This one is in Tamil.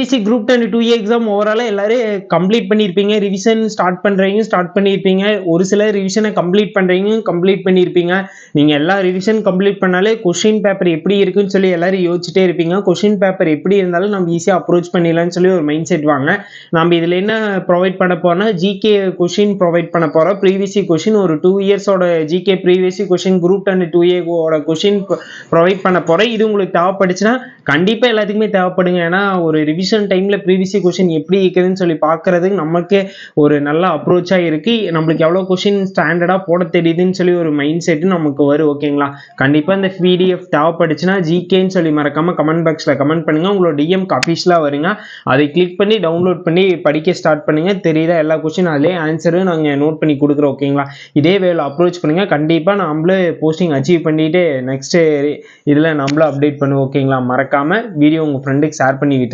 ப்ரீவியஸ் குரூப் 10 2A எக்ஸாம் ஓவராலாக எல்லாரும் கம்ப்ளீட் பண்ணியிருப்பீங்க. ரிவிஷன் ஸ்டார்ட் பண்ணியிருப்பீங்க. ஒரு சில ரிவிஷனை கம்ப்ளீட் பண்ணியிருப்பீங்க. நீங்கள் எல்லா ரிவிஷன் கம்ப்ளீட் பண்ணாலே கொஷின் பேப்பர் எப்படி இருக்குன்னு சொல்லி எல்லாரும் யோசிச்சுட்டே இருப்பீங்க. கொஷின் பேப்பர் எப்படி இருந்தாலும் நம்ம ஈஸியாக அப்ரோச் பண்ணிடலாம்னு சொல்லி ஒரு மைண்ட் செட் வாங்க. நம்ம இதில் என்ன ப்ரொவைட் பண்ண போறோம்னா ஜிகே கொஷின் ப்ரொவைட் பண்ண போகிறோம். ப்ரீவியஸ் கொஷின் ஒரு 2 இயர்ஸோட GK previous question group 10 2A question provide பண்ண போகிறேன். இது உங்களுக்கு தேவைப்படுச்சுன்னா கண்டிப்பாக எல்லாத்துக்குமே தேவைப்படுங்க. ஏன்னா ஒரு ரிவிஷன் டைமில் ப்ரீவியஸ் கொஷின் எப்படி இருக்குதுன்னு சொல்லி பார்க்கறதுக்கு நமக்கு ஒரு நல்ல அப்ரோச்சாக இருக்குது. நம்மளுக்கு எவ்வளோ கொஷின் ஸ்டாண்டர்டாக போட தெரியுதுன்னு சொல்லி ஒரு மைண்ட் செட்டு நமக்கு வரும். ஓகேங்களா? கண்டிப்பாக இந்த பிடிஎஃப் தேவைப்படுச்சுன்னா ஜிகேன்னு சொல்லி மறக்காமல் கமெண்ட் பாக்ஸில் கமெண்ட் பண்ணுங்கள். உங்களோட டிஎம்க்கு அஃபிஷியலாக வருங்க. அதை கிளிக் பண்ணி டவுன்லோட் பண்ணி படிக்க ஸ்டார்ட் பண்ணுங்கள். தெரியுதா எல்லா கொஷின் அதிலே ஆன்சரும் நாங்கள் நோட் பண்ணி கொடுக்குறோம். ஓகேங்களா? இதே வேலை அப்ரோச் பண்ணுங்கள். கண்டிப்பாக நம்மளே போஸ்டிங் அச்சீவ் பண்ணிவிட்டு நெக்ஸ்ட்டு இதில் நம்மளும் அப்டேட் பண்ணுவோம். ஓகேங்களா? மறக்காமல் வீடியோ உங்கள் ஃப்ரெண்டுக்கு ஷேர் பண்ணி விட்டு